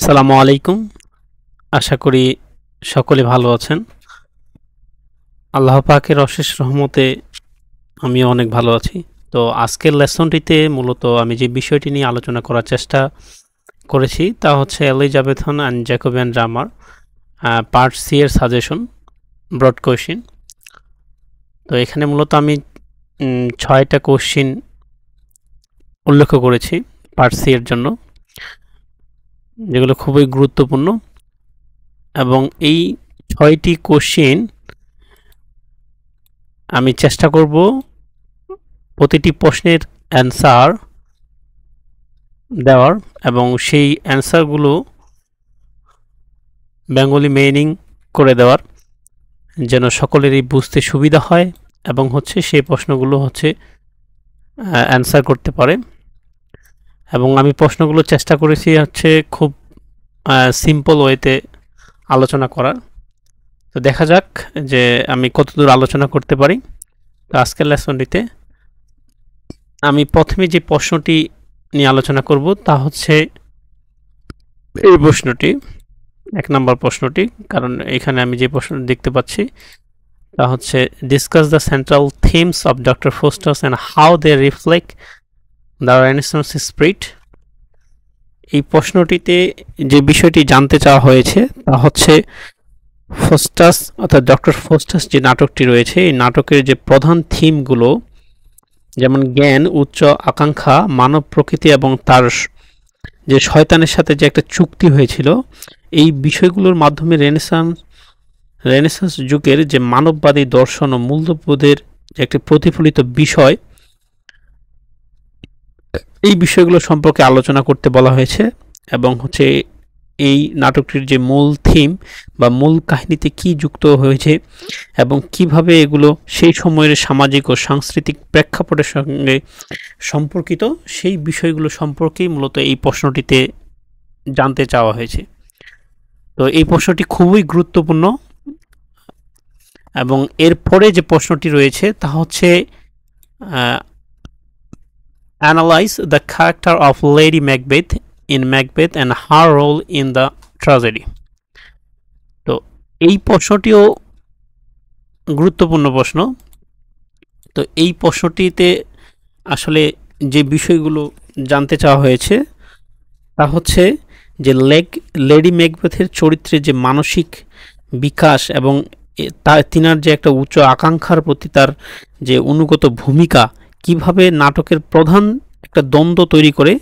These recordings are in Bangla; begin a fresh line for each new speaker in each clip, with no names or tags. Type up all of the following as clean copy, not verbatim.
আসসালামু আলাইকুম। আশা করি সকলে ভালো আছেন। আল্লাহ পাকের অশেষ রহমতে আমিও অনেক ভালো আছি। তো আজকের লেসনটিতে মূলত আমি যে বিষয়টি নিয়ে আলোচনা করার চেষ্টা করেছি তা হচ্ছে এলিজাবেথন অ্যান্ড জ্যাকোবিয়ান ড্রামার পার্ট সি এর সাজেশন ব্রড কোয়েশ্চেন। তো এখানে মূলত আমি 6টা কোশ্চিন উল্লেখ করেছি পার্ট সি এর জন্য, যেগুলো খুবই গুরুত্বপূর্ণ এবং এই 6টি কোশ্চিন আমি চেষ্টা করব প্রতিটি প্রশ্নের অ্যান্সার দেওয়ার এবং সেই অ্যান্সারগুলো বেঙ্গলি মিনিং করে দেওয়ার, যেন সকলেরই বুঝতে সুবিধা হয় এবং সেই প্রশ্নগুলো অ্যান্সার করতে পারে। এবং আমি প্রশ্নগুলো চেষ্টা করেছি খুব সিম্পল ওয়েতে আলোচনা করার। তো দেখা যাক যে আমি কতদূর আলোচনা করতে পারি। তো আজকের লেসনটিতে আমি প্রথমে যে প্রশ্নটি নিয়ে আলোচনা করব তা হচ্ছে এই প্রশ্নটি, 1 নম্বর প্রশ্নটি, কারণ এখানে আমি যে প্রশ্ন দেখতে পাচ্ছি তা হচ্ছে discuss the central themes of Doctor Faustus and how they reflect the Renaissance spirit. এই প্রশ্নটিতে যে বিষয়টি জানতে চাওয়া হয়েছে তা হচ্ছে ফস্টাস অর্থাৎ ডক্টর ফস্টাস যে নাটকটি রয়েছে এই নাটকের যে প্রধান থিমগুলো, যেমন জ্ঞান, উচ্চ আকাঙ্ক্ষা, মানব প্রকৃতি এবং তার যে শয়তানের সাথে যে একটা চুক্তি হয়েছিল, এই বিষয়গুলোর মাধ্যমে রেনেসাঁস যুগের যে মানববাদী দর্শন ও মূল্যবোধের যে একটি প্রতিফলিত বিষয়, এই বিষয়গুলো সম্পর্কে আলোচনা করতে বলা হয়েছে। এবং এই নাটকটির যে মূল থিম বা মূল কাহিনীতে কি যুক্ত হয়েছে এবং কিভাবে এগুলো সেই সময়ের সামাজিক ও সাংস্কৃতিক প্রেক্ষাপটের সঙ্গে সম্পর্কিত, সেই বিষয়গুলো সম্পর্কেই মূলত এই প্রশ্নটিতে জানতে চাওয়া হয়েছে। তো এই প্রশ্নটি খুবই গুরুত্বপূর্ণ এবং এরপরে যে প্রশ্নটি রয়েছে তা হচ্ছে analyse the character of Lady Macbeth in Macbeth and her role in the tragedy. তো এই প্রশ্নটিও গুরুত্বপূর্ণ প্রশ্ন। তো এই প্রশ্নটিতে আসলে যে বিষয়গুলো জানতে চাওয়া হয়েছে তা হচ্ছে যে লেডি ম্যাকবেথের চরিত্রের যে মানসিক বিকাশ এবং তিনার যে একটা উচ্চ আকাঙ্ক্ষার প্রতি তার যে অনুগত ভূমিকা, কিভাবে নাটকের প্রধান একটা দ্বন্দ্ব তৈরি করে,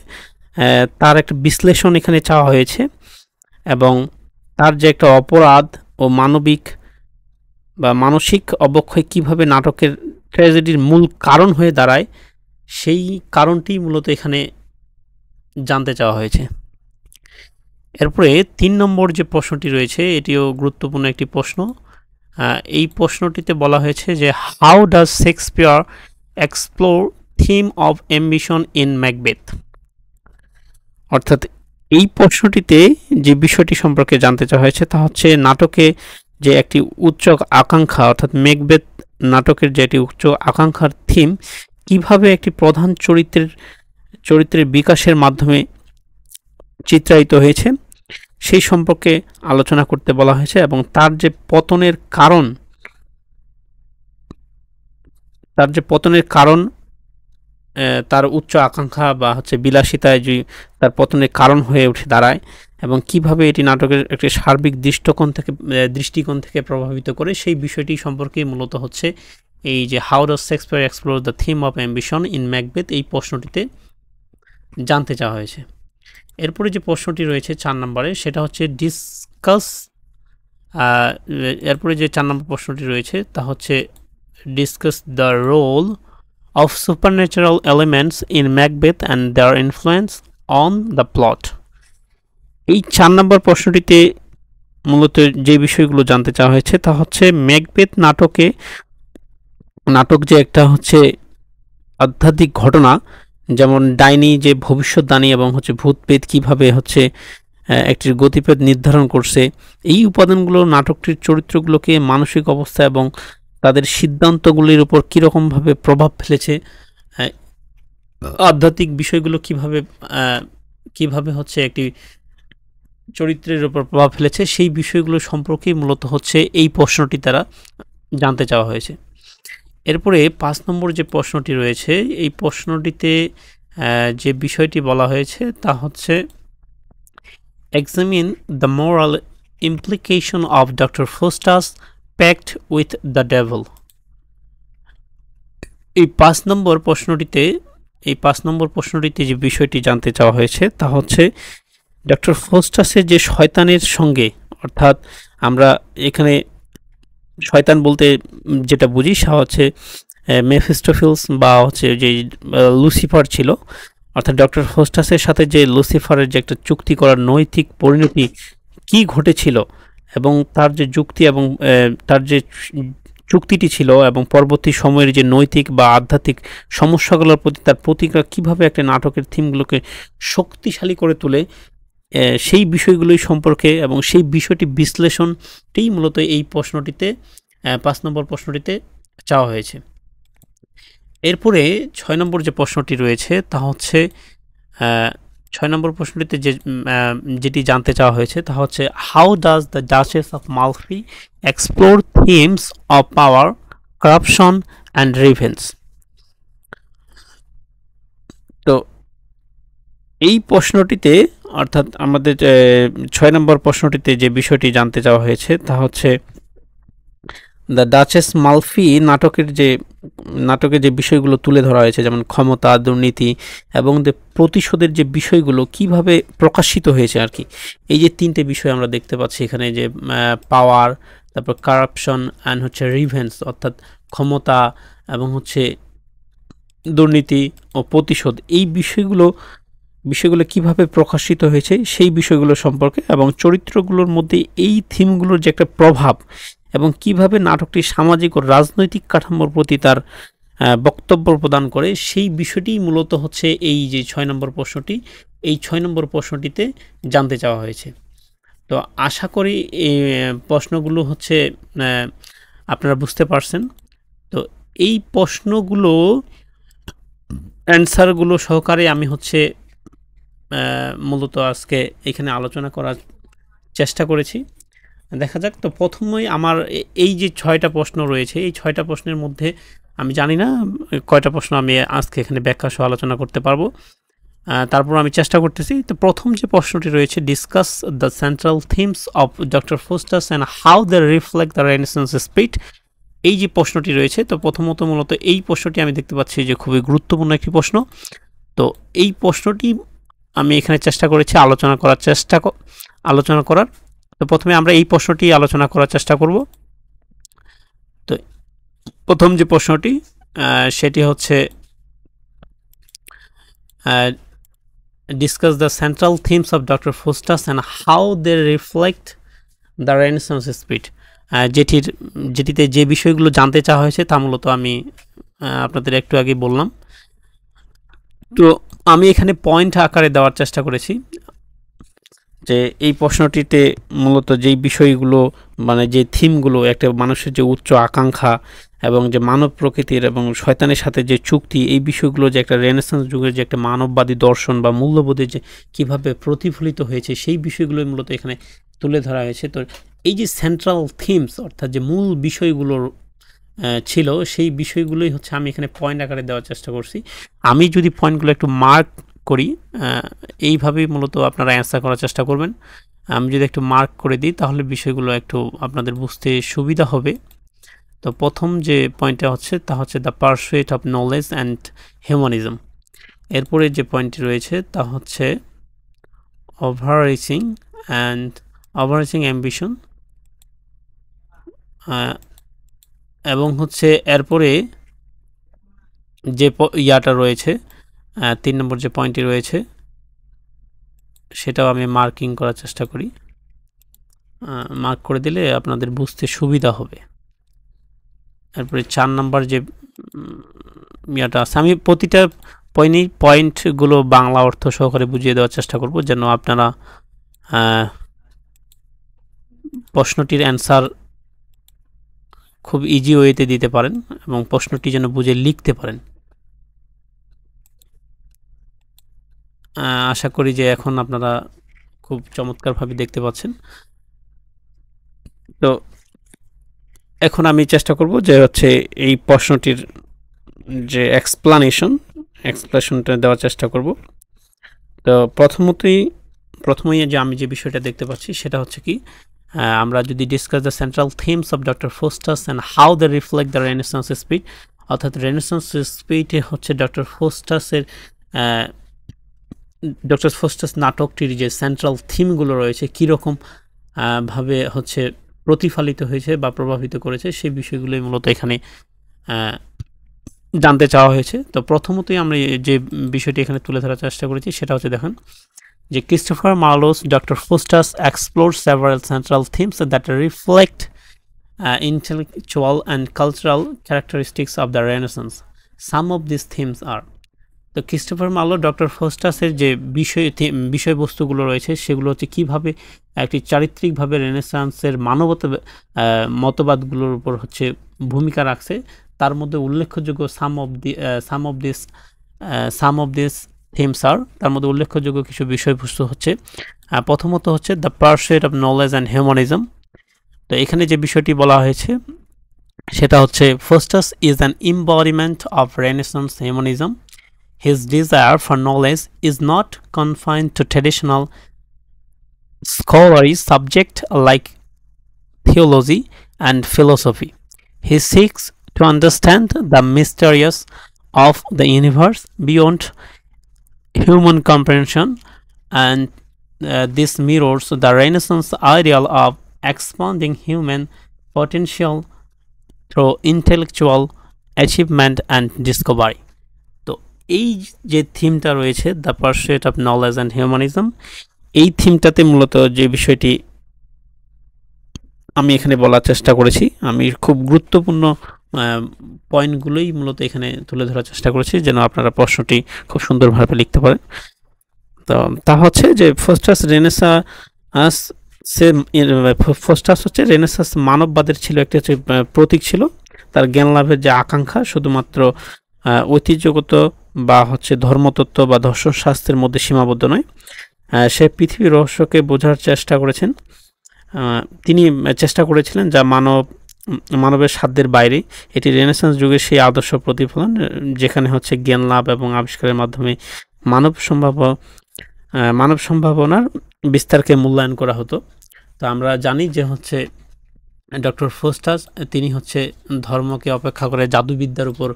তার একটা বিশ্লেষণ এখানে চাওয়া হয়েছে। এবং তার যে একটা অপরাধ ও মানবিক বা মানসিক অবক্ষয় কিভাবে নাটকের ট্র্যাজেডির মূল কারণ হয়ে দাঁড়ায়, সেই কারণটি মূলত এখানে জানতে চাওয়া হয়েছে। এরপরে 3 নম্বর যে প্রশ্নটি রয়েছে এটিও গুরুত্বপূর্ণ একটি প্রশ্ন। এই প্রশ্নটিতে বলা হয়েছে যে how does Shakespeare explore theme of ambition in Macbeth. অর্থাৎ এই প্রশ্নটিতে যে বিষয়টি সম্পর্কে জানতে চাওয়া হয়েছে তা হচ্ছে নাটকে যে একটি উচ্চ আকাঙ্ক্ষা, অর্থাৎ ম্যাকবেথ নাটকের যে একটি উচ্চ আকাঙ্ক্ষার থিম কিভাবে একটি প্রধান চরিত্রের বিকাশের মাধ্যমে চিত্রায়িত হয়েছে সেই সম্পর্কে আলোচনা করতে বলা হয়েছে। এবং তার যে পতনের কারণ তার উচ্চ আকাঙ্ক্ষা বা বিলাসিতায় যে তার পতনের কারণ হয়ে উঠে দাঁড়ায় এবং কিভাবে এটি নাটকের একটি সার্বিক দৃষ্টিকোণ থেকে প্রভাবিত করে, সেই বিষয়টি সম্পর্কে মূলত এই যে how does Shakespeare explore the theme of ambition in Macbeth, এই প্রশ্নটিতে জানতে চাওয়া হয়েছে। এরপরে যে প্রশ্নটি রয়েছে 4 নম্বরে সেটা হচ্ছে এরপরে যে 4 নম্বর প্রশ্নটি রয়েছে তা হচ্ছে discuss the role of supernatural elements in Macbeth and their influence on the plot। এই 4 নম্বর প্রশ্নটিতে মূলত যে বিষয়গুলো জানতে চাওয়া হয়েছে তা হচ্ছে ম্যাকবেথ নাটক যে একটা আধ্যাত্মিক ঘটনা, যেমন ডাইনি যে ভবিষ্যৎবাণী এবং ভূতপ্রেত কিভাবে একটি গতিপথ নির্ধারণ করছে, এই উপাদানগুলো নাটকটির চরিত্রগুলোকে মানসিক অবস্থা এবং তাদের সিদ্ধান্তগুলির উপর কীরকমভাবে প্রভাব ফেলেছে, আধ্যাত্মিক বিষয়গুলো কিভাবে একটি চরিত্রের উপর প্রভাব ফেলেছে সেই বিষয়গুলো সম্পর্কেই মূলত হচ্ছে এই প্রশ্নটি দ্বারা জানতে চাওয়া হয়েছে। এরপরে 5 নম্বর যে প্রশ্নটি রয়েছে এই প্রশ্নটিতে যে বিষয়টি বলা হয়েছে তা হচ্ছে examine the moral implication of Doctor Faustus pact with the devil. এই 5 নম্বর প্রশ্নটিতে যে বিষয়টি জানতে চাওয়া হয়েছে তা হচ্ছে ডক্টর ফস্টাসের যে শয়তানের সঙ্গে, অর্থাৎ আমরা এখানে শয়তান বলতে যেটা বুঝি সে হচ্ছে মেফিস্টোফেলস বা হচ্ছে যে লুসিফার ছিল, অর্থাৎ ডক্টর ফস্টাসের সাথে যে লুসিফারের যে একটা চুক্তি করার নৈতিক পরিণতি কি ঘটেছিল এবং তার যে যুক্তি এবং তার যে চুক্তিটি ছিল এবং পরবর্তী সময়ের যে নৈতিক বা আধ্যাত্মিক সমস্যাগুলোর প্রতি তার প্রতিক্রিয়া কীভাবে একটা নাটকের থিমগুলোকে শক্তিশালী করে তোলে, সেই বিষয়গুলোই সম্পর্কে এবং সেই বিষয়টি বিশ্লেষণটিই মূলত এই প্রশ্নটিতে 5 নম্বর প্রশ্নটিতে চাওয়া হয়েছে। এরপরে 6 নম্বর যে প্রশ্নটি রয়েছে তা হচ্ছে 6 নম্বর প্রশ্নটিতে যেটি জানতে চাওয়া হয়েছে তা হচ্ছে how does the duchess of Malfi explore themes of power, corruption and revenge. তো এই প্রশ্নটিতে অর্থাৎ আমাদের 6 নম্বর প্রশ্নটিতে যে বিষয়টি জানতে চাওয়া হয়েছে তা হচ্ছে দ্য ডাচেস মালফি নাটকের যে বিষয়গুলো তুলে ধরা হয়েছে, যেমন ক্ষমতা, দুর্নীতি এবং প্রতিশোধের যে বিষয়গুলো কিভাবে প্রকাশিত হয়েছে আর কি। এই যে 3টে বিষয় আমরা দেখতে পাচ্ছি এখানে, যে পাওয়ার, তারপর কারাপশন অ্যান্ড হচ্ছে রিভেঞ্জ, অর্থাৎ ক্ষমতা এবং হচ্ছে দুর্নীতি ও প্রতিশোধ, এই বিষয়গুলো কিভাবে প্রকাশিত হয়েছে সেই বিষয়গুলো সম্পর্কে এবং চরিত্রগুলোর মধ্যে এই থিমগুলোর যে একটা প্রভাব এবং কিভাবে নাটকটি সামাজিক ও রাজনৈতিক কাঠামোর প্রতি তার বক্তব্য প্রদান করে সেই বিষয়টি মূলত হচ্ছে এই যে 6 নম্বর প্রশ্নটি, এই 6 নম্বর প্রশ্নটিতে জানতে চাওয়া হয়েছে। তো আশা করি এই প্রশ্নগুলো হচ্ছে আপনারা বুঝতে পারছেন। তো এই প্রশ্নগুলো অ্যান্সারগুলো সহকারে আমি হচ্ছে মূলত আজকে এখানে আলোচনা করার চেষ্টা করেছি। দেখা যাক। তো প্রথমেই আমার এই যে 6টা প্রশ্ন রয়েছে এই 6টা প্রশ্নের মধ্যে আমি জানি না কয়টা প্রশ্ন আমি আজকে এখানে ব্যাখ্যা সহ আলোচনা করতে পারবো, তারপর আমি চেষ্টা করতেছি। তো প্রথম যে প্রশ্নটি রয়েছে, discuss the central themes of Doctor Faustus and how they reflect the Renaissance spirit. এই যে প্রশ্নটি রয়েছে, তো প্রথমত মূলত এই প্রশ্নটি আমি দেখতে পাচ্ছি যে খুবই গুরুত্বপূর্ণ একটি প্রশ্ন। তো এই প্রশ্নটি আমি এখানে চেষ্টা করেছি আলোচনা করার। তো প্রথমে আমরা এই প্রশ্নটি আলোচনা করার চেষ্টা করব। তো প্রথম যে প্রশ্নটি সেটি হচ্ছে discuss the central themes of Doctor Faustus and how they reflect the Renaissance spirit. যেটিতে যে বিষয়গুলো জানতে চাওয়া হয়েছে তা মূলত আমি আপনাদের একটু আগে বললাম। তো আমি এখানে পয়েন্ট আকারে দেওয়ার চেষ্টা করেছি যে এই প্রশ্নটিতে মূলত যেই বিষয়গুলো মানে যে থিমগুলো, একটা মানুষের যে উচ্চ আকাঙ্ক্ষা এবং যে মানব প্রকৃতির এবং শয়তানের সাথে যে চুক্তি, এই বিষয়গুলো যে একটা রেনেসান্স যুগের যে একটা মানববাদী দর্শন বা মূল্যবোধে যে কীভাবে প্রতিফলিত হয়েছে সেই বিষয়গুলোই মূলত এখানে তুলে ধরা হয়েছে। তো এই যে সেন্ট্রাল থিমস অর্থাৎ যে মূল বিষয়গুলোর ছিল সেই বিষয়গুলোই হচ্ছে আমি এখানে পয়েন্ট আকারে দেওয়ার চেষ্টা করছি। আমি যদি পয়েন্টগুলো একটু মার্ক করি, এইভাবেই মূলত আপনারা অ্যান্সার করার চেষ্টা করবেন। আমি যদি একটু মার্ক করে দিই তাহলে বিষয়গুলো একটু আপনাদের বুঝতে সুবিধা হবে। তো প্রথম যে পয়েন্টটা হচ্ছে তা হচ্ছে the pursuit of knowledge and humanism. এরপরে যে পয়েন্টটি রয়েছে তা হচ্ছে ওভাররিচিং অ্যাম্বিশন, এবং হচ্ছে এরপরে যে ইয়াটা রয়েছে 3 নম্বর যে পয়েন্টটি রয়েছে সেটাও আমি মার্কিং করার চেষ্টা করি, মার্ক করে দিলে আপনাদের বুঝতে সুবিধা হবে। এরপরে 4 নম্বর যে ইয়াটা আছে, আমি প্রতিটা পয়েন্টগুলো বাংলা অর্থ সহকারে বুঝিয়ে দেওয়ার চেষ্টা করব যেন আপনারা প্রশ্নটির অ্যান্সার খুব ইজি ওয়েতে দিতে পারেন এবং প্রশ্নটি যেন বুঝে লিখতে পারেন। আশা করি যে এখন আপনারা খুব চমৎকারভাবে দেখতে পাচ্ছেন। তো এখন আমি চেষ্টা করব যে হচ্ছে এই প্রশ্নটির যে এক্সপ্লেনেশনটা দেওয়ার চেষ্টা করব। তো প্রথমেই যে আমি যে বিষয়টা দেখতে পাচ্ছি সেটা হচ্ছে কি, আমরা যদি discuss the central themes of doctor Faustus and how they reflect the Renaissance spirit, অর্থাৎ রেনেসান্স স্পিরিটে হচ্ছে ডক্টর ফোস্টাস নাটকটির যে সেন্ট্রাল থিমগুলো রয়েছে কীরকম ভাবে হচ্ছে প্রতিফলিত হয়েছে বা প্রভাবিত করেছে সেই বিষয়গুলোই মূলত এখানে জানতে চাওয়া হয়েছে। তো প্রথমতই আমরা যে বিষয়টি এখানে তুলে ধরার চেষ্টা করেছি সেটা হচ্ছে দেখেন যে Christopher Marlowe's doctor Faustus explore several central themes that reflect intellectual and cultural characteristics of the Renaissance. Some of these themes are, তো ক্রিস্টোফার মার্লো ডক্টর ফোস্টাসের যে বিষয়বস্তুগুলো রয়েছে সেগুলো হচ্ছে কীভাবে একটি চারিত্রিকভাবে রেনেসান্সের মতবাদগুলোর উপর হচ্ছে ভূমিকা রাখছে, তার মধ্যে উল্লেখযোগ্য some of this themes are, তার মধ্যে উল্লেখযোগ্য কিছু বিষয়বস্তু হচ্ছে প্রথমত হচ্ছে the pursuit of knowledge and humanism. তো এখানে যে বিষয়টি বলা হয়েছে সেটা হচ্ছে Faustus is an embodiment of Renaissance humanism. His desire for knowledge is not confined to traditional scholarly subjects like theology and philosophy. He seeks to understand the mysteries of the universe beyond human comprehension, and this mirrors the Renaissance ideal of expanding human potential through intellectual achievement and discovery. তো এই যে থিমটা রয়েছে the pursuit of knowledge and humanism, এই থিমটাতে মূলত যে বিষয়টি আমি এখানে বলার চেষ্টা করেছি, আমি খুব গুরুত্বপূর্ণ পয়েন্টগুলোই মূলত এখানে তুলে ধরার চেষ্টা করেছি যেন আপনারা প্রশ্নটি খুব সুন্দরভাবে লিখতে পারেন। তো তা হচ্ছে যে ফোস্টাস হচ্ছে রেনেসাঁস মানববাদের ছিল একটি হচ্ছে প্রতীক ছিল। তার জ্ঞান লাভের যে আকাঙ্ক্ষা শুধুমাত্র ঐতিহ্যগত বা হচ্ছে ধর্মতত্ত্ব বা দর্শনশাস্ত্রের মধ্যে সীমাবদ্ধ নয়, সে পৃথিবীর রহস্যকে বোঝার চেষ্টা করেছেন। তিনি চেষ্টা করেছিলেন যা মানবের সাধ্যের বাইরে। এটি রেনেসাঁস যুগের সেই আদর্শ প্রতিফলন যেখানে হচ্ছে জ্ঞান লাভ এবং আবিষ্কারের মাধ্যমে মানব সম্ভাবনার বিস্তারকে মূল্যায়ন করা হতো। তো আমরা জানি যে হচ্ছে ডক্টর ফোস্টাস তিনি হচ্ছে ধর্মকে অপেক্ষা করে জাদুবিদ্যার উপর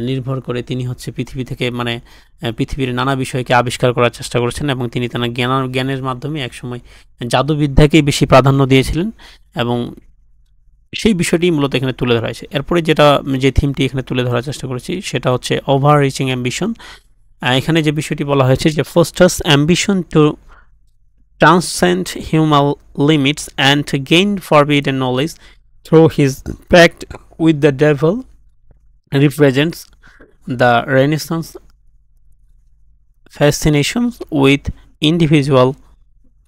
নির্ভর করে তিনি হচ্ছে পৃথিবীর নানা বিষয়কে আবিষ্কার করার চেষ্টা করেছেন এবং তিনি তার জ্ঞানের মাধ্যমে একসময় জাদুবিদ্যাকেই বেশি প্রাধান্য দিয়েছিলেন এবং সেই বিষয়টি মূলত এখানে তুলে ধরা হয়েছে। এরপরে যে থিমটি এখানে তুলে ধরার চেষ্টা করেছি সেটা হচ্ছে ওভার রিচিং অ্যাম্বিশন। এখানে যে বিষয়টি বলা হয়েছে যে Faustus ambition to transcend human limits and to gain forbidden knowledge through his pact with the devil represents the Renaissance fascination with individual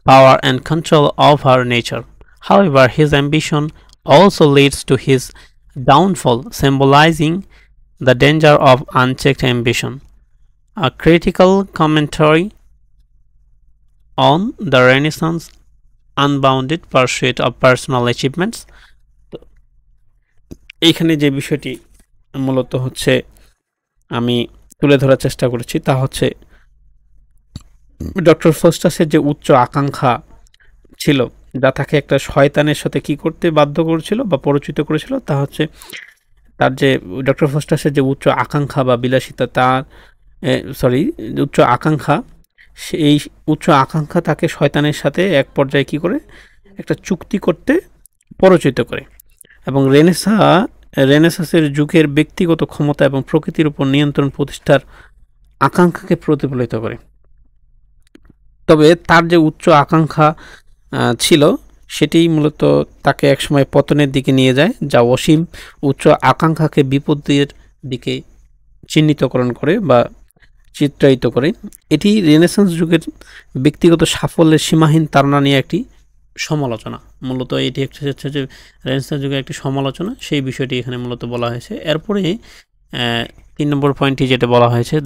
power and control over nature. However, his ambition also leads to his downfall, symbolizing the danger of unchecked ambition. A critical commentary on the Renaissance unbounded pursuit of personal achievements. তো এইখানে যে বিষয়টি মূলত হচ্ছে আমি তুলে ধরার চেষ্টা করেছি তা হচ্ছে ডক্টর ফোস্টাসের যে উচ্চ আকাঙ্ক্ষা ছিল যা তাকে একটা শয়তানের সাথে কি করতে বাধ্য করেছিল বা পরিচিত করেছিল, তা হচ্ছে তার যে ডক্টর ফোস্টাসের যে উচ্চ আকাঙ্ক্ষা বা বিলাসিতা উচ্চ আকাঙ্ক্ষা, সেই উচ্চ আকাঙ্ক্ষা তাকে শয়তানের সাথে এক পর্যায়ে কি করে একটা চুক্তি করতে পরিচিত করে এবং রেনেসাঁসের যুগের ব্যক্তিগত ক্ষমতা এবং প্রকৃতির উপর নিয়ন্ত্রণ প্রতিষ্ঠার আকাঙ্ক্ষাকে প্রতিফলিত করে। তবে তার যে উচ্চ আকাঙ্ক্ষা ছিল সেটি মূলত তাকে একসময় পতনের দিকে নিয়ে যায়, যা অসীম উচ্চ আকাঙ্ক্ষাকে বিপদের দিকে চিহ্নিতকরণ করে বা চিত্রায়িত করে। এটি রেনেসাঁস যুগের ব্যক্তিগত সাফল্যের সীমাহীন তাড়না নিয়ে একটি সমালোচনা। মূলত এটি হচ্ছে যে রেনেসাঁস যুগের একটি সমালোচনা, সেই বিষয়টি এখানে মূলত বলা হয়েছে। এরপরে 3 নম্বর পয়েন্টটি যেটা বলা হয়েছে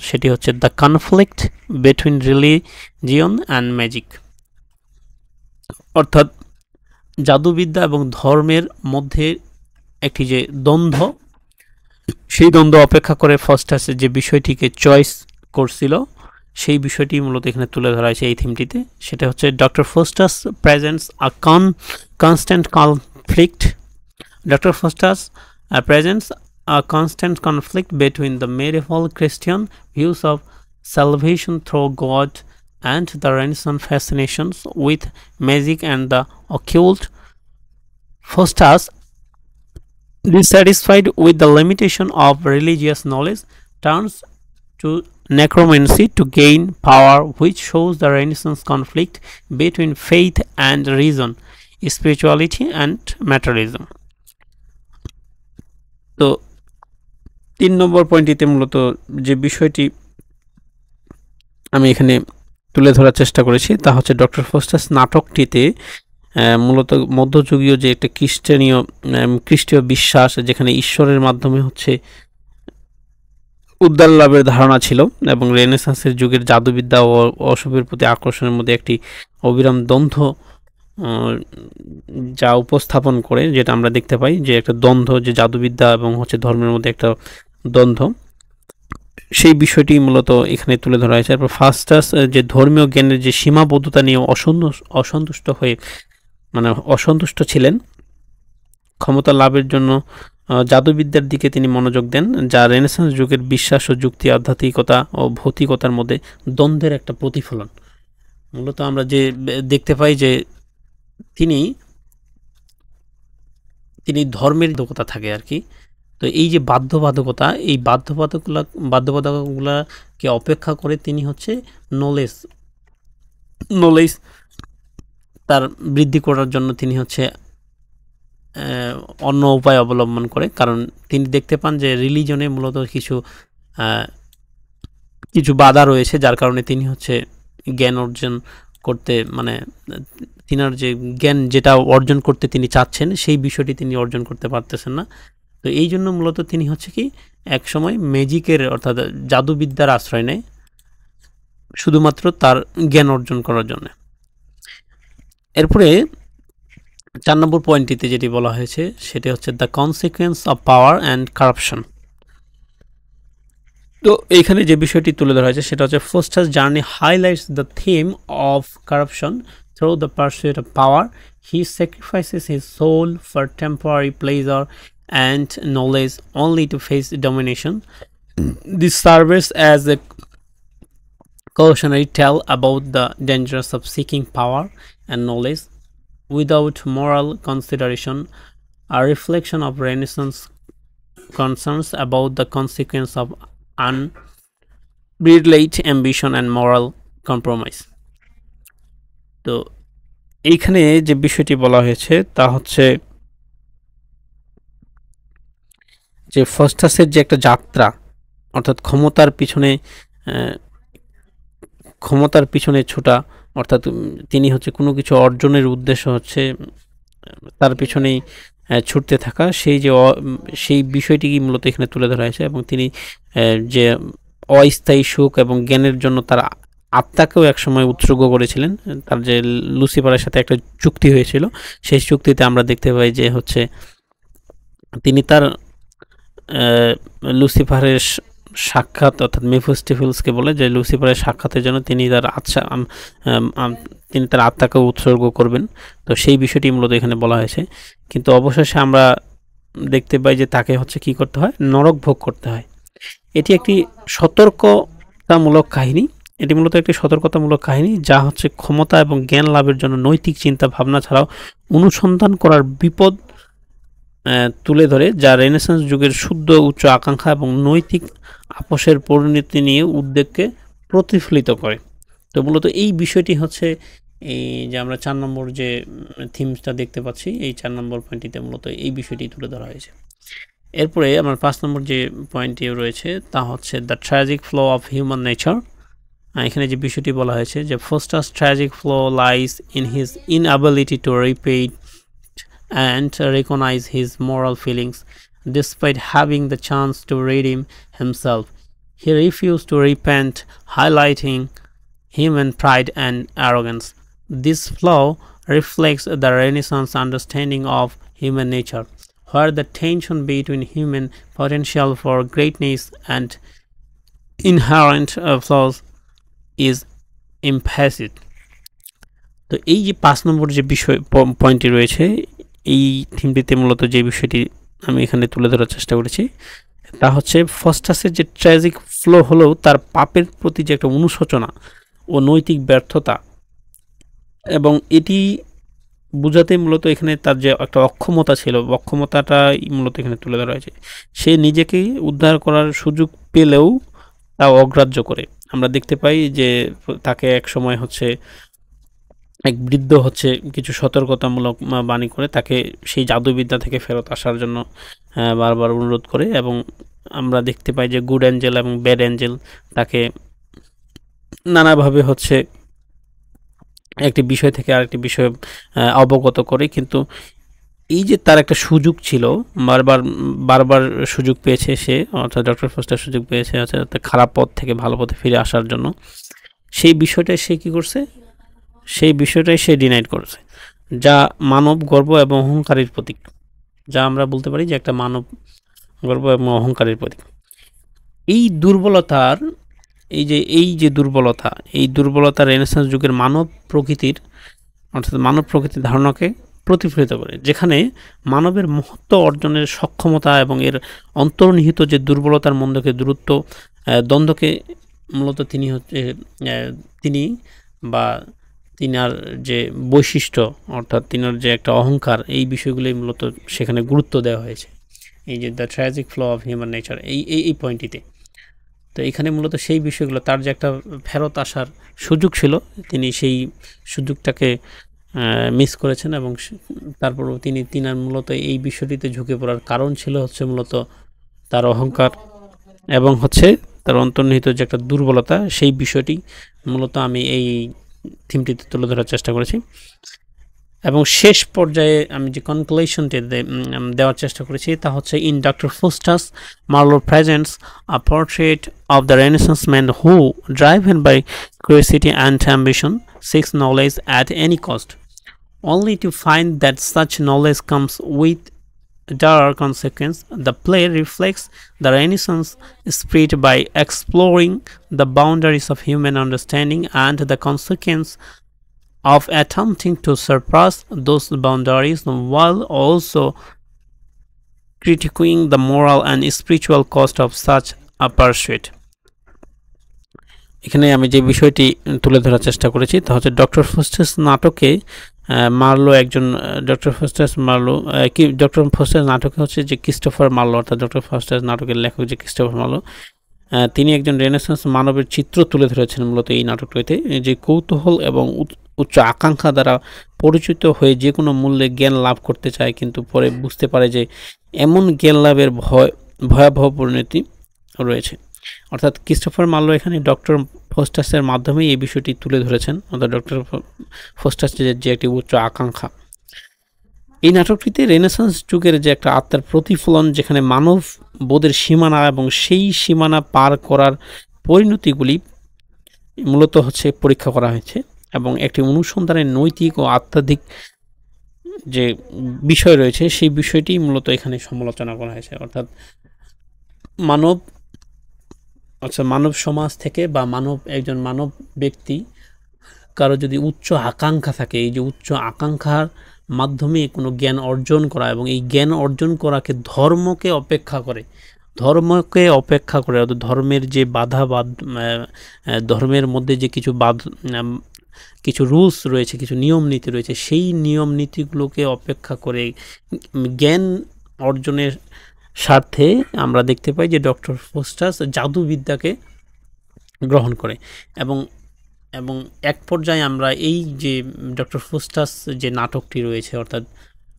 সেটি হচ্ছে the conflict between religion and magic. অর্থাৎ জাদুবিদ্যা এবং ধর্মের মধ্যে একটি যে দ্বন্দ্ব, সেই দ্বন্দ্ব অপেক্ষা করে ফস্টাস যে বিষয়টিকে চয়েস করছিল সেই বিষয়টি মূলত এখানে তুলে ধরা হয়েছে এই থিমটিতে। সেটা হচ্ছে doctor Faustus presents a constant conflict doctor Faustus presents a constant conflict between the medieval Christian views of salvation through God and the Renaissance fascinations with magic and the occult. Fostas, dissatisfied with the limitation of religious knowledge, turns to necromancy to gain power, which shows the Renaissance conflict between faith and reason, spirituality and materialism. তো 3 নম্বর পয়েন্টটিতে মূলত যে বিষয়টি আমি এখানে তুলে ধরার চেষ্টা করেছি তা হচ্ছে ডক্টর ফস্টাস নাটকটিতে মূলত মধ্যযুগীয় যে একটা খ্রিস্টীয় বিশ্বাস, যেখানে ঈশ্বরের মাধ্যমে হচ্ছে উদ্ধার লাভের ধারণা ছিল এবং রেনেসাঁসের যুগের জাদুবিদ্যা ও অশুভের প্রতি আকর্ষণের মধ্যে একটি অবিরাম দ্বন্দ্ব যা উপস্থাপন করে, যেটা আমরা দেখতে পাই যে একটা দ্বন্দ্ব, যে জাদুবিদ্যা এবং হচ্ছে ধর্মের মধ্যে একটা দ্বন্দ্ব, সেই বিষয়টি মূলত এখানে তুলে ধরা হয়েছে। তারপর ফাস্টাস যে ধর্মীয় জ্ঞানের যে সীমাবদ্ধতা নিয়ে অসন্তুষ্ট ছিলেন, ক্ষমতা লাভের জন্য জাদুবিদ্যার দিকে তিনি মনোযোগ দেন, যা রেনেসাঁস যুগের বিশ্বাস ও যুক্তি, আধ্যাত্মিকতা ও ভৌতিকতার মধ্যে দ্বন্দ্বের একটা প্রতিফলন। মূলত আমরা যে দেখতে পাই যে তিনি ধর্মের বাধ্যকতা থাকে আর কি। তো এই যে বাধ্যবাধকতা, এই বাধ্যবাধকতাগুলোকে অপেক্ষা করে তিনি হচ্ছে নলেজ তার বৃদ্ধি করার জন্য তিনি হচ্ছে অন্য উপায় অবলম্বন করে, কারণ তিনি দেখতে পান যে রিলিজনে মূলত কিছু বাধা রয়েছে, যার কারণে তিনি হচ্ছে জ্ঞান অর্জন করতে, মানে তিনার যে জ্ঞান যেটা অর্জন করতে তিনি চাচ্ছেন সেই বিষয়টি তিনি অর্জন করতে পারতেছেন না। তো এই জন্য মূলত তিনি হচ্ছে কি এক সময় ম্যাজিকের অর্থাৎ জাদুবিদ্যার আশ্রয় নেয় শুধুমাত্র তার জ্ঞান অর্জন করার জন্য। এরপরে 4 নম্বর পয়েন্টটিতে যেটি বলা হয়েছে সেটা হচ্ছে the consequence of power and corruption. তো এইখানে যে বিষয়টি তুলে ধরা হয়েছে সেটা হচ্ছে Faustus journey highlights the theme of corruption through the pursuit of power. He sacrifices his soul for temporary pleasure and knowledge only to face domination. This serves as a cautionary tale about the dangers of seeking power and knowledge without moral consideration, a reflection of Renaissance concerns about the consequence of unbridled ambition and moral compromise. তো এইখানে যে বিষয়টি বলা হয়েছে তা হচ্ছে যে ফস্টাসের যে একটা যাত্রা, অর্থাৎ ক্ষমতার পিছনে ছোটা, অর্থাৎ তিনি হচ্ছে কোনো কিছু অর্জনের উদ্দেশ্য হচ্ছে তার পিছনেই ছুটতে থাকা, সেই বিষয়টিকে মূলত এখানে তুলে ধরা হয়েছে। এবং তিনি যে অস্থায়ী সুখ এবং জ্ঞানের জন্য তার আত্মাকেও একসময় উৎসর্গ করেছিলেন। তার যে লুসিফারের সাথে একটা চুক্তি হয়েছিল, সেই চুক্তিতে আমরা দেখতে পাই যে হচ্ছে তিনি তার লুসিফারের সাক্ষাৎ, অর্থাৎ মেফিস্টোফেলেসকে বলে যে লুসিফারের সাক্ষাতের জন্য তিনি তার আত্মাকে উৎসর্গ করবেন। তো সেই বিষয়টি মূলত এখানে বলা হয়েছে। কিন্তু অবশেষে আমরা দেখতে পাই যে তাকে হচ্ছে কি করতে হয়, নরক ভোগ করতে হয়। এটি একটি সতর্কতামূলক কাহিনী। এটি মূলত একটি সতর্কতামূলক কাহিনী যা হচ্ছে ক্ষমতা এবং জ্ঞান লাভের জন্য নৈতিক চিন্তা ভাবনা ছাড়াও অনুসন্ধান করার বিপদ তুলে ধরে, যা রেনেসাঁস যুগের শুদ্ধ উচ্চ আকাঙ্ক্ষা এবং নৈতিক আপোষের পরিণতি নিয়ে উদ্বেগকে প্রতিফলিত করে। তো মূলত এই বিষয়টি হচ্ছে এই যে আমরা 4 নম্বর যে থিমসটা দেখতে পাচ্ছি, এই 4 নম্বর পয়েন্টটিতে মূলত এই বিষয়টি তুলে ধরা হয়েছে। এরপরে আমার 5 নম্বর যে পয়েন্টটি রয়েছে তা হচ্ছে the tragic flow of human nature. এখানে যে বিষয়টি বলা হয়েছে যে Faustus tragic flow lies in his inability to repeat and recognize his moral feelings. Despite having the chance to redeem himself, he refused to repent, highlighting human pride and arrogance. This flaw reflects the Renaissance understanding of human nature, where the tension between human potential for greatness and inherent flaws is implicit. তো এই যে 5 নম্বর যে বিষয় পয়েন্টটি রয়েছে, এই থিমটিতে মূলত যে বিষয়টি আমি এখানে তুলে ধরার চেষ্টা করেছি তা হচ্ছে ফস্টাসের যে ট্র্যাজিক ফ্লো হলেও তার পাপের প্রতি যে একটা অনুশোচনা ও নৈতিক ব্যর্থতা, এবং এটি বোঝাতে মূলত এখানে তার যে একটা অক্ষমতা ছিল, অক্ষমতাটাই মূলত এখানে তুলে ধরা হয়েছে। সে নিজেকে উদ্ধার করার সুযোগ পেলেও তা অগ্রাহ্য করে। আমরা দেখতে পাই যে তাকে এক সময় হচ্ছে এক বৃদ্ধ হচ্ছে কিছু সতর্কতামূলক বাণী করে তাকে সেই জাদুবিদ্যা থেকে ফেরত আসার জন্য বারবার অনুরোধ করে, এবং আমরা দেখতে পাই যে গুড অ্যাঞ্জেল এবং ব্যাড অ্যাঞ্জেল তাকে নানাভাবে হচ্ছে একটি বিষয় থেকে আরেকটি বিষয় অবগত করে। কিন্তু এই যে তার একটা সুযোগ ছিল, বারবার সুযোগ পেয়েছে সে, অর্থাৎ ডক্টর ফস্টার সুযোগ পেয়েছে অর্থাৎ খারাপ পথ থেকে ভালো পথে ফিরে আসার জন্য, সেই বিষয়টাই সে কী করছে, সেই বিষয়টাই সে ডিনাইড করেছে, যা মানব গর্ব এবং অহংকারের প্রতীক, যা আমরা বলতে পারি যে একটা মানব গর্ব এবং অহংকারের প্রতীক। এই দুর্বলতার এই যে দুর্বলতা রেনেসাঁস যুগের মানব প্রকৃতির ধারণাকে প্রতিফলিত করে, যেখানে মানবের মহত্ব অর্জনের সক্ষমতা এবং এর অন্তর্নিহিত যে দুর্বলতার দ্বন্দ্বকে মূলত তিনার যে বৈশিষ্ট্য, অর্থাৎ তিনার যে একটা অহংকার, এই বিষয়গুলি মূলত সেখানে গুরুত্ব দেওয়া হয়েছে। এই যে the tragic flow of human nature, এই পয়েন্টটিতে। তো এখানে মূলত সেই বিষয়গুলো, তার যে একটা ফেরত আসার সুযোগ ছিল, তিনি সেই সুযোগটাকে মিস করেছেন, এবং তারপরও তিনার মূলত এই বিষয়টিতে ঝুঁকে পড়ার কারণ ছিল হচ্ছে মূলত তার অহংকার এবং হচ্ছে তার অন্তর্নিহিত যে একটা দুর্বলতা, সেই বিষয়টি মূলত আমি এই থিমটিতে তুলে ধরার চেষ্টা করেছি। এবং শেষ পর্যায়ে আমি যে কনক্লুশনটি দেওয়ার চেষ্টা করেছি তা হচ্ছে, in Doctor Faustus Marlowe presents a portrait of the Renaissance man who, driven by curiosity and ambition, seeks knowledge at any cost, only to find that such knowledge comes with dire consequence. The play reflects the Renaissance spirit by exploring the boundaries of human understanding and the consequence of attempting to surpass those boundaries, while also critiquing the moral and spiritual cost of such a pursuit. এখানে আমি যে বিষয়টি তুলে ধরার চেষ্টা করেছি তা হচ্ছে, ডক্টর ফস্টাস নাটকে মার্লো একজন ডক্টর ফস্টাস নাটকে হচ্ছে যে ক্রিস্টোফার মার্লো, অর্থাৎ ডক্টর ফস্টাস নাটকের লেখক যে ক্রিস্টোফার মার্লো, তিনি একজন রেনেসাঁস মানবের চিত্র তুলে ধরেছেন মূলত এই নাটকটিতে, যে কৌতূহল এবং উচ্চ আকাঙ্ক্ষা দ্বারা পরিচিত হয়ে যে কোনো মূল্যে জ্ঞান লাভ করতে চায়, কিন্তু পরে বুঝতে পারে যে এমন জ্ঞান লাভের ভয়াবহ পরিণতি রয়েছে। অর্থাৎ ক্রিস্টোফার মার্লো এখানে ডক্টর ফস্টাসের মাধ্যমেই এই বিষয়টি তুলে ধরেছেন, অর্থাৎ ডক্টর ফস্টাসের যে একটি উচ্চ আকাঙ্ক্ষা। এই নাটকটিতে রেনেসাঁস যুগের যে একটা আত্মার প্রতিফলন, যেখানে মানব বোধের সীমানা এবং সেই সীমানা পার করার পরিণতিগুলি মূলত হচ্ছে পরীক্ষা করা হয়েছে, এবং একটি অনুসন্ধানের নৈতিক ও আধ্যাত্মিক যে বিষয় রয়েছে সেই বিষয়টি মূলত এখানে সমালোচনা করা হয়েছে। অর্থাৎ মানব সমাজ থেকে বা একজন মানব ব্যক্তি কারো যদি উচ্চ আকাঙ্ক্ষা থাকে, এই যে উচ্চ আকাঙ্ক্ষার মাধ্যমে কোনো জ্ঞান অর্জন করা, এবং এই জ্ঞান অর্জন করাকে ধর্মকে অপেক্ষা করে, অর্থাৎ ধর্মের যে ধর্মের মধ্যে যে কিছু রুলস রয়েছে, কিছু নিয়ম নীতি রয়েছে, সেই নিয়ম নীতিগুলোকে অপেক্ষা করে জ্ঞান অর্জনের স্বার্থে আমরা দেখতে পাই যে ডক্টর ফস্টাস জাদুবিদ্যাকে গ্রহণ করে। এবং এক পর্যায়ে আমরা এই যে ডক্টর ফস্টাস যে নাটকটি রয়েছে, অর্থাৎ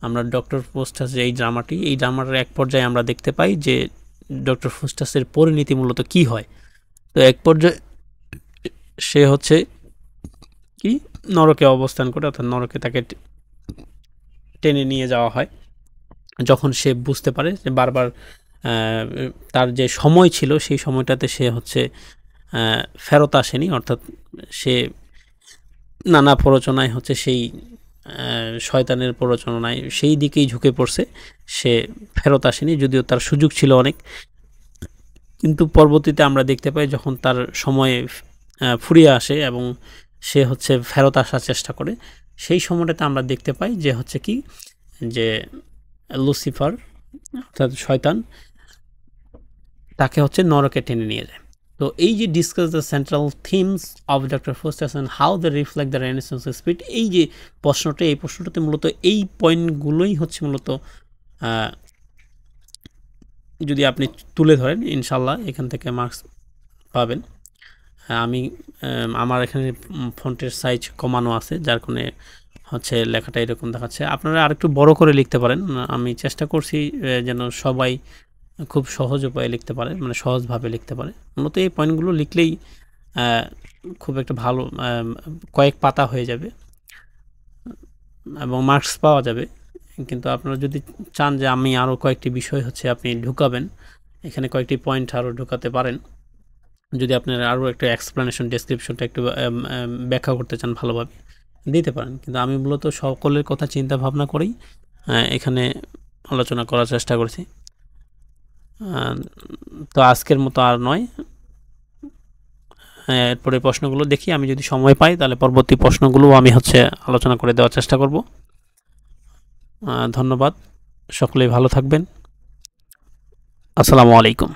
আমরা ডক্টর ফস্টাস এই ড্রামাটার এক পর্যায়ে আমরা দেখতে পাই যে ডক্টর ফস্টাসের পরিণতি মূলত কি হয়। তো এক পর্যায়ে সে হচ্ছে কি নরকে অবস্থান করে, অর্থাৎ নরকে তাকে টেনে নিয়ে যাওয়া হয়, যখন সে বুঝতে পারে যে বারবার তার যে সময় ছিল সেই সময়টাতে সে হচ্ছে ফেরত আসেনি, অর্থাৎ সে নানা প্ররোচনায় হচ্ছে সেই শয়তানের প্ররোচনায় সেই দিকেই ঝুঁকে পড়ছে, সে ফেরত আসেনি, যদিও তার সুযোগ ছিল অনেক। কিন্তু পরবর্তীতে আমরা দেখতে পাই যখন তার সময় ফুরিয়ে আসে এবং সে হচ্ছে ফেরত আসার চেষ্টা করে, সেই সময়টাতে আমরা দেখতে পাই যে হচ্ছে কি যে লুসিফার অর্থাৎ শয়তান তাকে হচ্ছে নরকে টেনে নিয়ে যায়। তো এই যে discuss the central themes of Doctor Faustus and how they reflect the Renaissance spirit, এই যে প্রশ্নটা, এই প্রশ্নটাতে মূলত এই পয়েন্টগুলোই হচ্ছে মূলত যদি আপনি তুলে ধরেন ইনশাল্লাহ এখান থেকে মার্কস পাবেন। আমি আমার এখানে ফন্টের সাইজ কমানো আছে, যার কারণে হচ্ছে লেখাটা এরকম দেখাচ্ছে। আপনারা আরেকটু বড় করে লিখতে পারেন, আমি চেষ্টা করছি যেন সবাই খুব সহজ উপায়ে লিখতে পারে, মানে সহজভাবে লিখতে পারে। মূলত এই পয়েন্টগুলো লিখলেই খুব একটা ভালো কয়েক পাতা হয়ে যাবে এবং মার্কস পাওয়া যাবে। কিন্তু আপনারা যদি চান যে আমি আরও কয়েকটি বিষয় হচ্ছে আপনি ঢুকাবেন, এখানে কয়েকটি পয়েন্ট আরও ঢুকাতে পারেন। যদি আপনার আরও একটু এক্সপ্লেনেশন ডেসক্রিপশনটা একটু ব্যাখ্যা করতে চান ভালোভাবে দিতে পারেন। কিন্তু আমি মূলত সকলের কথা চিন্তা ভাবনা করেই এখানে আলোচনা করার চেষ্টা করছি। তো আজকের মতো আর নয়, এরপরে প্রশ্নগুলো দেখি, আমি যদি সময় পাই তাহলে পরবর্তী প্রশ্নগুলো আমি হচ্ছে আলোচনা করে দেওয়ার চেষ্টা করব। ধন্যবাদ, সকলেই ভালো থাকবেন। আসসালামু আলাইকুম।